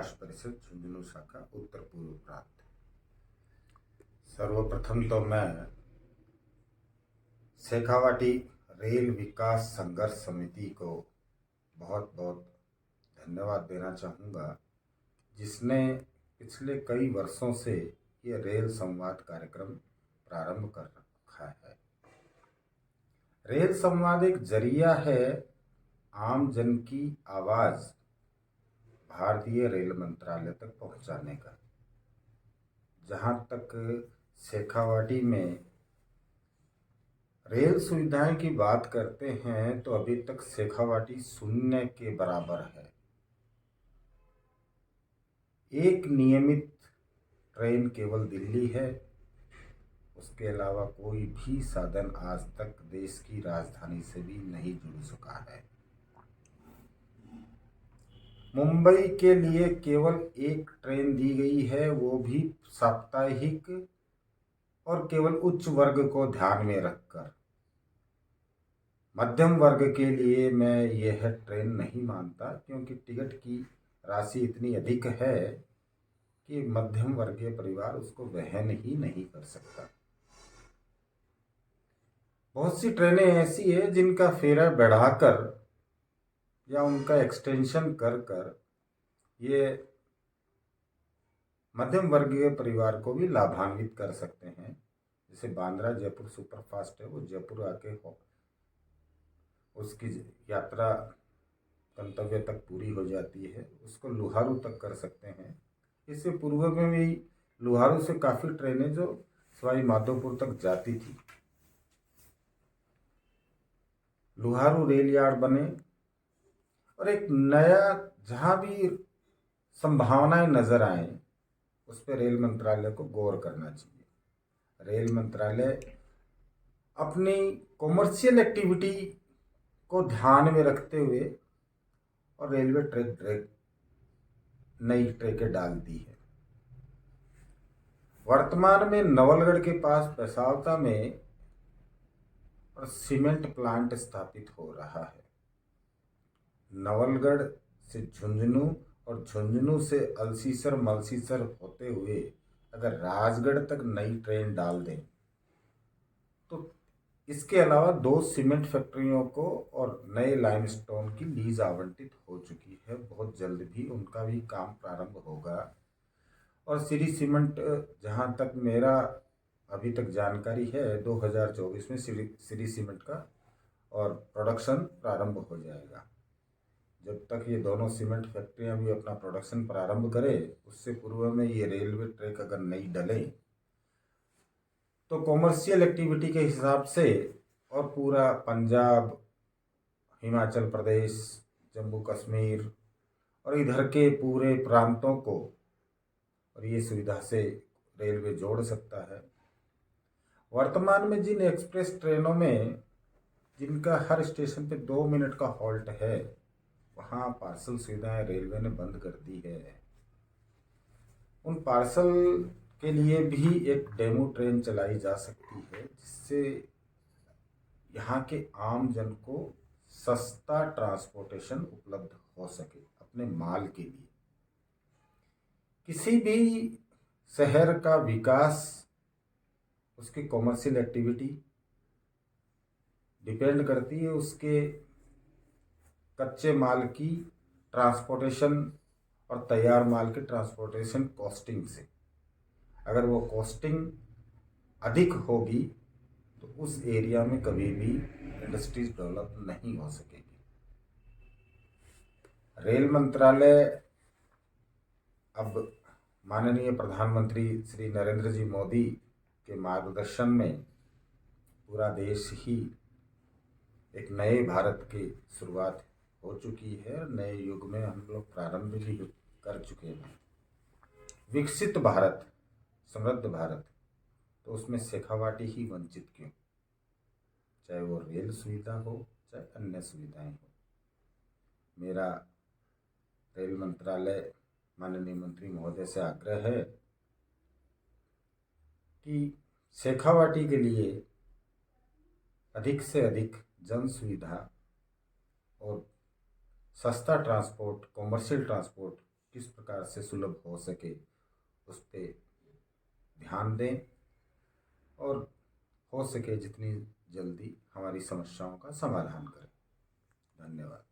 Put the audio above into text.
विकास परिषद झुंझुनू शाखा उत्तर पूर्व प्रांत। सर्वप्रथम तो मैं शेखावाटी रेल विकास संघर्ष समिति को बहुत बहुत धन्यवाद देना चाहूँगा, जिसने पिछले कई वर्षों से ये रेल संवाद कार्यक्रम प्रारंभ कर रखा है। रेल संवाद एक जरिया है आम जन की आवाज़ भारतीय रेल मंत्रालय तक पहुंचाने का। जहां तक शेखावाटी में रेल सुविधाएं की बात करते हैं तो अभी तक शेखावाटी शून्य के बराबर है। एक नियमित ट्रेन केवल दिल्ली है, उसके अलावा कोई भी साधन आज तक देश की राजधानी से भी नहीं जुड़ सका है। मुंबई के लिए केवल एक ट्रेन दी गई है, वो भी साप्ताहिक और केवल उच्च वर्ग को ध्यान में रखकर। मध्यम वर्ग के लिए मैं यह ट्रेन नहीं मानता, क्योंकि टिकट की राशि इतनी अधिक है कि मध्यम वर्गीय परिवार उसको वहन ही नहीं कर सकता। बहुत सी ट्रेनें ऐसी है जिनका फेरा बढ़ाकर या उनका एक्सटेंशन कर कर ये मध्यम वर्गीय परिवार को भी लाभान्वित कर सकते हैं। जैसे बांद्रा जयपुर सुपरफास्ट है, वो जयपुर आके हो उसकी यात्रा गंतव्य तक पूरी हो जाती है, उसको लुहारू तक कर सकते हैं। इससे पूर्व में भी लुहारू से काफ़ी ट्रेनें जो सवाई माधोपुर तक जाती थी। लुहारू रेल यार्ड बने और एक नया जहाँ भी संभावनाएं नजर आए उस पर रेल मंत्रालय को गौर करना चाहिए। रेल मंत्रालय अपनी कॉमर्शियल एक्टिविटी को ध्यान में रखते हुए और रेलवे ट्रैक नई ट्रैकें डालती है। वर्तमान में नवलगढ़ के पास पेशावता में और सीमेंट प्लांट स्थापित हो रहा है। नवलगढ़ से झुंझुनू और झुंझुनू से अलसीसर मलसीसर होते हुए अगर राजगढ़ तक नई ट्रेन डाल दें तो इसके अलावा 2 सीमेंट फैक्ट्रियों को और नए लाइमस्टोन की लीज आवंटित हो चुकी है। बहुत जल्द भी उनका भी काम प्रारंभ होगा। और श्री सीमेंट, जहां तक मेरा अभी तक जानकारी है, 2024 में श्री सीमेंट का और प्रोडक्शन प्रारंभ हो जाएगा। जब तक ये दोनों सीमेंट फैक्ट्रियां भी अपना प्रोडक्शन प्रारंभ करें, उससे पूर्व में ये रेलवे ट्रैक अगर नहीं डले तो कॉमर्शियल एक्टिविटी के हिसाब से और पूरा पंजाब, हिमाचल प्रदेश, जम्मू कश्मीर और इधर के पूरे प्रांतों को और ये सुविधा से रेलवे जोड़ सकता है। वर्तमान में जिन एक्सप्रेस ट्रेनों में जिनका हर स्टेशन पे 2 मिनट का हॉल्ट है, वहाँ पार्सल सुविधाएं रेलवे ने बंद कर दी है। उन पार्सल के लिए भी एक डेमो ट्रेन चलाई जा सकती है, जिससे यहाँ के आम जन को सस्ता ट्रांसपोर्टेशन उपलब्ध हो सके अपने माल के लिए। किसी भी शहर का विकास उसकी कॉमर्शियल एक्टिविटी डिपेंड करती है उसके कच्चे माल की ट्रांसपोर्टेशन और तैयार माल की ट्रांसपोर्टेशन कॉस्टिंग से। अगर वो कॉस्टिंग अधिक होगी तो उस एरिया में कभी भी इंडस्ट्रीज डेवलप नहीं हो सकेगी। रेल मंत्रालय अब माननीय प्रधानमंत्री श्री नरेंद्र जी मोदी के मार्गदर्शन में पूरा देश ही एक नए भारत की शुरुआत हो चुकी है। नए युग में हम लोग प्रारंभ भी कर चुके हैं। विकसित भारत, समृद्ध भारत, तो उसमें शेखावाटी ही वंचित क्यों? चाहे वो रेल सुविधा हो, चाहे अन्य सुविधाएं हो। मेरा रेल मंत्रालय माननीय मंत्री महोदय से आग्रह है कि शेखावाटी के लिए अधिक से अधिक जन सुविधा और सस्ता ट्रांसपोर्ट, कॉमर्शियल ट्रांसपोर्ट किस प्रकार से सुलभ हो सके उस पर ध्यान दें और हो सके जितनी जल्दी हमारी समस्याओं का समाधान करें। धन्यवाद।